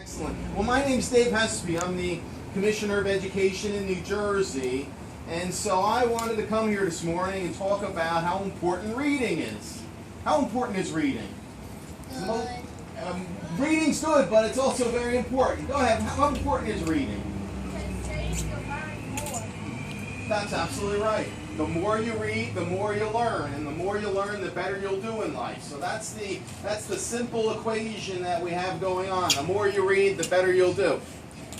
Excellent. Well, my name's Dave Hespe. I'm the Commissioner of Education in New Jersey. And so I wanted to come here this morning and talk about how important reading is. How important is reading? Good. Reading's good, but it's also very important. Go ahead. How important is reading? Because you'll learn more. That's absolutely right. The more you read, the more you learn, and the more you learn, the better you'll do in life. So that's the simple equation that we have going on. The more you read, the better you'll do.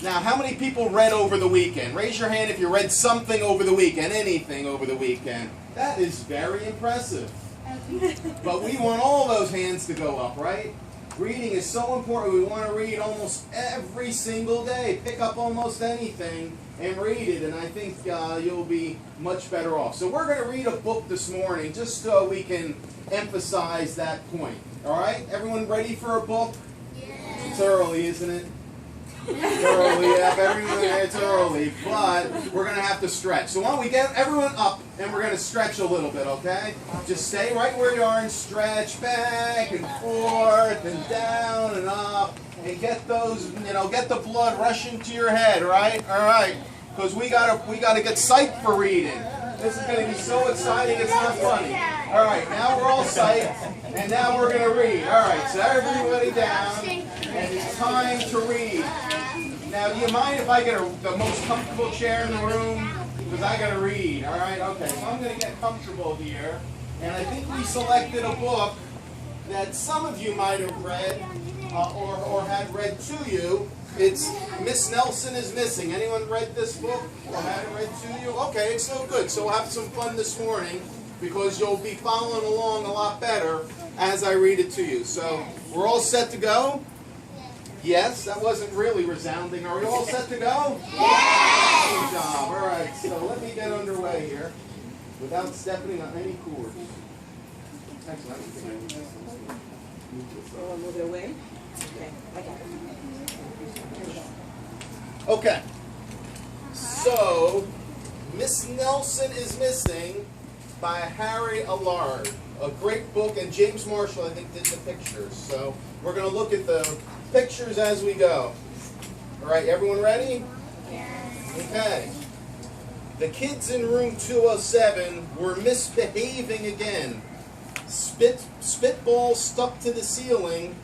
Now, how many people read over the weekend? Raise your hand if you read something over the weekend, anything over the weekend. That is very impressive. But we want all those hands to go up, right? Reading is so important. We want to read almost every single day. Pick up almost anything and read it, and I think you'll be much better off. So we're going to read a book this morning just so we can emphasize that point. All right? Everyone ready for a book? Yeah. It's early, isn't it? It's early, yeah, everyone, it's early, but we're going to have to stretch. So why don't we get everyone up, and we're going to stretch a little bit, okay? Just stay right where you are and stretch back and forth and down and up, and get those, get the blood rushing to your head, right? All right, because we gotta get psyched for reading. This is going to be so exciting, it's not funny. All right, now we're all psyched, and now we're going to read. All right, so everybody down, and it's time to read. Now, do you mind if I get the most comfortable chair in the room? Because I got to read, all right? Okay, so I'm going to get comfortable here. And I think we selected a book that some of you might have read or had read to you. It's Miss Nelson is Missing. Anyone read this book or had it read to you? Okay, so good. So we'll have some fun this morning because you'll be following along a lot better as I read it to you. So we're all set to go? Yes, that wasn't really resounding. Are we all set to go? Yes! Good job. All right, so let me get underway here without stepping on any cords. Excellent. So move it away? Okay, I got it. Okay. So, Miss Nelson is Missing by Harry Allard. A great book, and James Marshall, I think, did the pictures. So, we're going to look at the pictures as we go. All right, everyone ready? Yes. Okay. The kids in room 207 were misbehaving again. Spitballs stuck to the ceiling.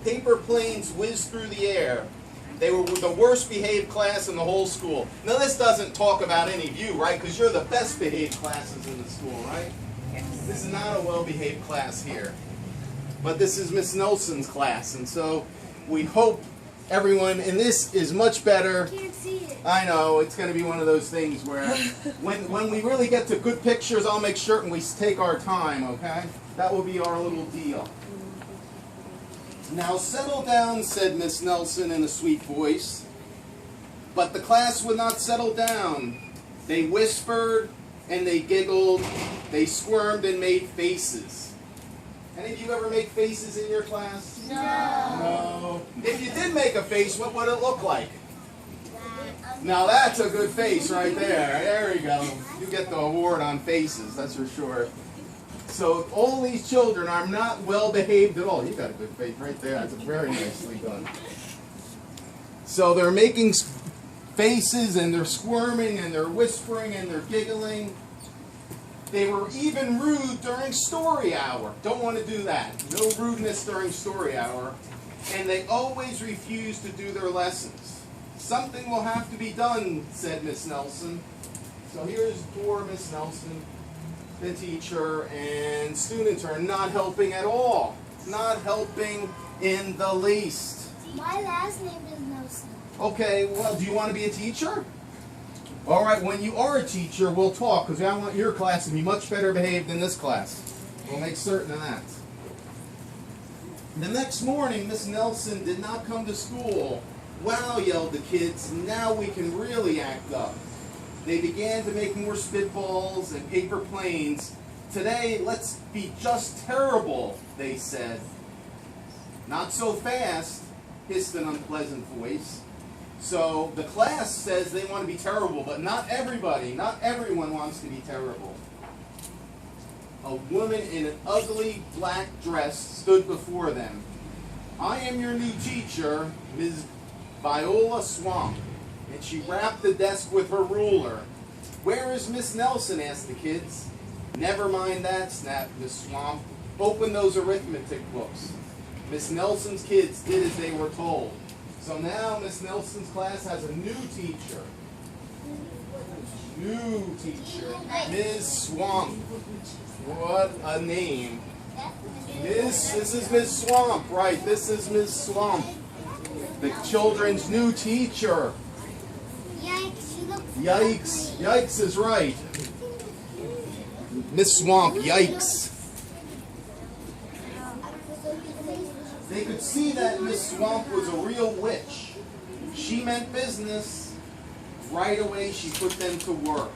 Paper planes whizzed through the air. They were the worst behaved class in the whole school. Now, this doesn't talk about any of you, right? Because you're the best behaved classes in the school, right? This is not a well-behaved class here. But this is Miss Nelson's class, and so we hope everyone in this is much better. Can't see it. I know, it's going to be one of those things where when we really get to good pictures, I'll make sure we take our time, okay? That will be our little deal. Now settle down, said Miss Nelson in a sweet voice. But the class would not settle down. They whispered and they giggled. They squirmed and made faces. Any of you ever make faces in your class? No. No. If you did make a face, what would it look like? Now that's a good face right there. There you go. You get the award on faces, that's for sure. So all these children are not well behaved at all. You got a good face right there. That's very nicely done. So they're making faces and they're squirming and they're whispering and they're giggling. They were even rude during story hour. Don't want to do that. No rudeness during story hour. And they always refuse to do their lessons. Something will have to be done, said Miss Nelson. So here's poor Miss Nelson, the teacher, and students are not helping at all. Not helping in the least. My last name is Nelson. Okay, well, do you want to be a teacher? All right, when you are a teacher, we'll talk, because I want your class to be much better behaved than this class. We'll make certain of that. The next morning, Miss Nelson did not come to school. Wow, yelled the kids, now we can really act up. They began to make more spitballs and paper planes. Today, let's be just terrible, they said. Not so fast, hissed an unpleasant voice. So the class says they want to be terrible, but not everybody, not everyone wants to be terrible. A woman in an ugly black dress stood before them. I am your new teacher, Ms. Viola Swamp. And she rapped the desk with her ruler. Where is Miss Nelson? Asked the kids. Never mind that, snapped Miss Swamp. Open those arithmetic books. Miss Nelson's kids did as they were told. So now Miss Nelson's class has a new teacher. New teacher, Ms. Swamp. What a name. This is Ms. Swamp, right? This is Ms. Swamp, the children's new teacher. Yikes, she looks Yikes, yikes is right. Miss Swamp, yikes. They could see that Miss Swamp was a real witch. She meant business. Right away she put them to work.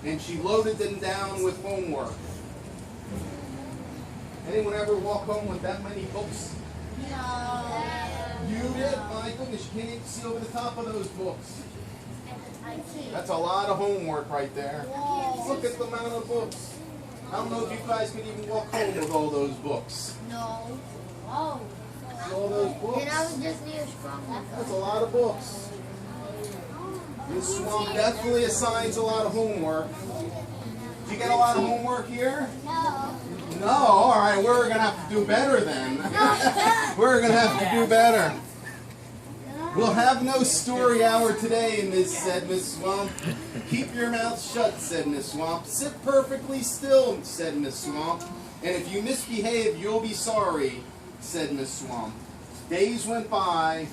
And she loaded them down with homework. Anyone ever walk home with that many books? No. You did? My goodness, you can't even see over the top of those books. That's a lot of homework right there. Look at the amount of books. I don't know if you guys can even walk home with all those books. No. Oh. All those books? And I was just near strong. That's a lot of books. This Swamp definitely assigns a lot of homework. Did you get a lot of homework here? No. No? Alright, we're going to have to do better then. We're going to have to do better. We'll have no story hour today, said Miss Swamp. Keep your mouth shut, said Miss Swamp. Sit perfectly still, said Miss Swamp. And if you misbehave, you'll be sorry, said Miss Swamp. Days went by.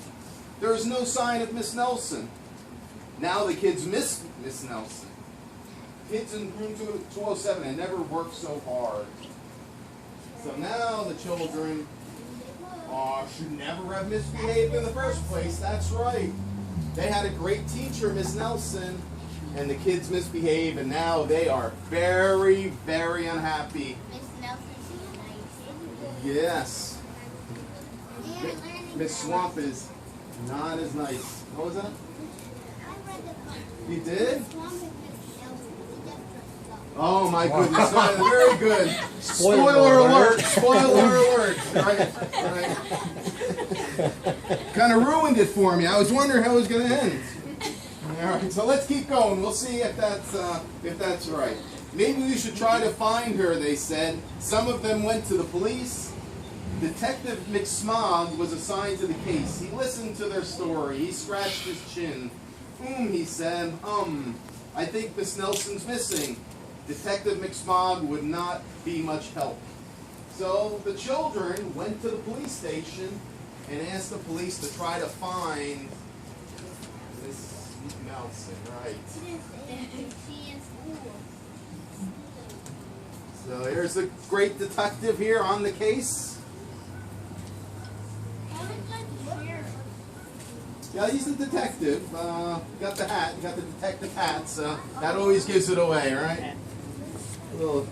There was no sign of Miss Nelson. Now the kids miss Miss Nelson. Kids in room 207 had never worked so hard. So now the children should never have misbehaved in the first place. That's right. They had a great teacher, Miss Nelson, and the kids misbehaved, and now they are very, very unhappy. Miss Nelson, she's nice. Yes. Miss Swamp is not as nice. What was that? I read the book. You did? Swamp is Miss Nelson. Oh my goodness, very good. Spoiler alert, spoiler alert. Right. Kind of ruined it for me. I was wondering how it was going to end. All right, so let's keep going. We'll see if that's right. Maybe we should try to find her, they said. Some of them went to the police. Detective McSmog was assigned to the case. He listened to their story. He scratched his chin. He said, I think Miss Nelson's missing. Detective McSmog would not be much help. So the children went to the police station and asked the police to try to find Miss Nelson, right? She in school. So here's the great detective here on the case. Yeah, he's the detective. Got the hat, got the detective hat, so that always gives it away, right? Well,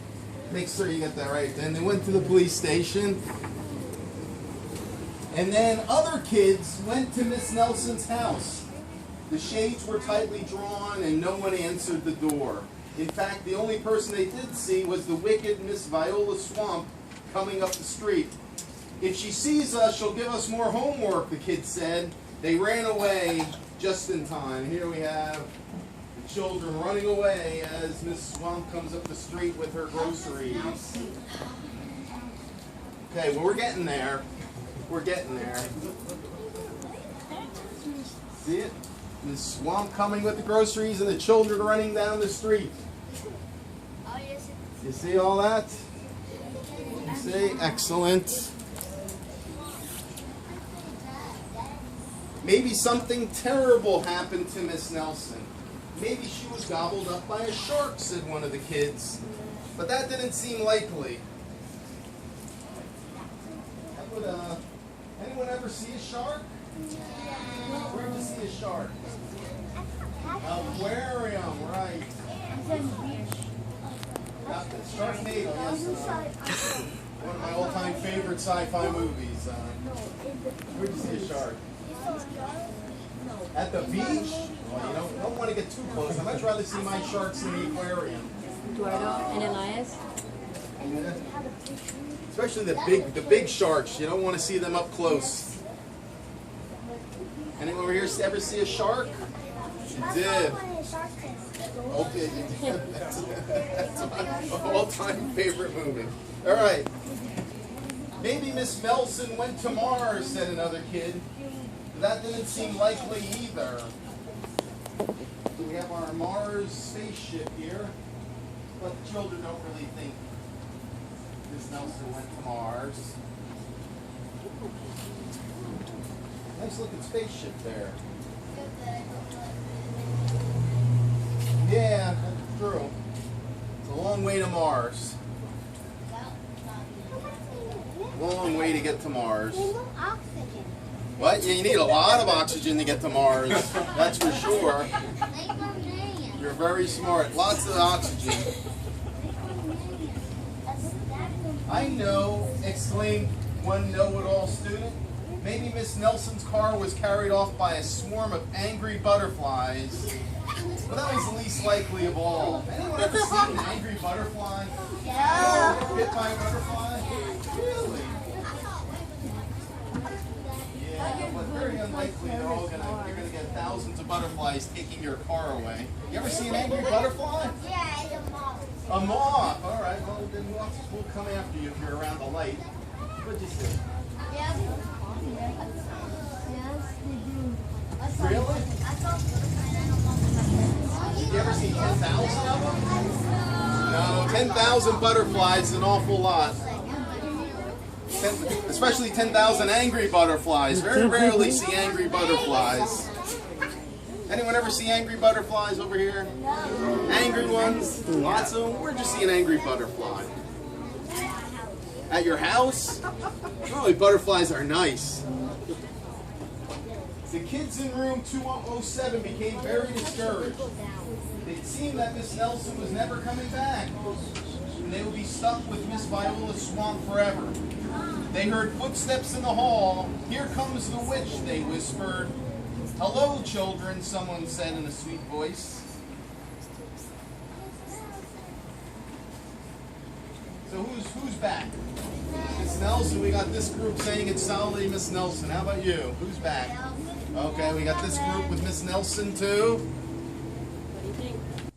make sure you get that right. Then they went to the police station. And then other kids went to Miss Nelson's house. The shades were tightly drawn and no one answered the door. In fact, the only person they did see was the wicked Miss Viola Swamp coming up the street. If she sees us, she'll give us more homework, the kids said. They ran away just in time. Here we have the children running away as Miss Swamp comes up the street with her groceries. Okay, well, we're getting there. We're getting there. See it? Miss Swamp coming with the groceries and the children running down the street. Oh, yes. You see all that? You see? Excellent. Maybe something terrible happened to Miss Nelson. Maybe she was gobbled up by a shark, said one of the kids. But that didn't seem likely. That would, anyone ever see a shark? Where'd you see a shark? Aquarium, right. Sharknado, yes. One of my all-time favorite sci-fi movies. Where'd you see a shark? At the beach? Well, you don't want to get too close. I'd much rather see my sharks in the aquarium. Eduardo and Elias? Yeah. Especially the big sharks. You don't want to see them up close. Anyone over here ever see a shark? You did. Okay, that's my all-time favorite movie. All right. Maybe Miss Melson went to Mars, said another kid. That didn't seem likely either. We have our Mars spaceship here, but the children don't really think Miss Nelson went to Mars. Nice looking spaceship there. Yeah, that's true. It's a long way to Mars. Long way to get to Mars. Oxygen. What? You need a lot of oxygen to get to Mars. That's for sure. You're very smart. Lots of oxygen. I know, exclaimed one know-it-all student. Maybe Miss Nelson's car was carried off by a swarm of angry butterflies. Well, that was the least likely of all. Anyone ever seen an angry butterfly? Yeah. Bit by a butterfly? Really? Yeah, but very unlikely you're gonna get thousands of butterflies taking your car away. You ever see an angry butterfly? Yeah, it's a moth. A moth. All right. Well, then moths will come after you if you're around the light. What'd you see? Yeah. Really? You ever see 10,000 of them? No, 10,000 butterflies is an awful lot. Especially 10,000 angry butterflies. Very rarely see angry butterflies. Anyone ever see angry butterflies over here? Angry ones? Lots of them? Where'd you see an angry butterfly? At your house? Oh, butterflies are nice. The kids in room 2007 became very discouraged. It seemed that Miss Nelson was never coming back, and they would be stuck with Miss Viola's swamp forever. They heard footsteps in the hall. Here comes the witch, they whispered. Hello, children, someone said in a sweet voice. So who's back? Miss Nelson. We got this group saying it's solidly Miss Nelson. How about you? Who's back? Okay, we got this group with Miss Nelson too.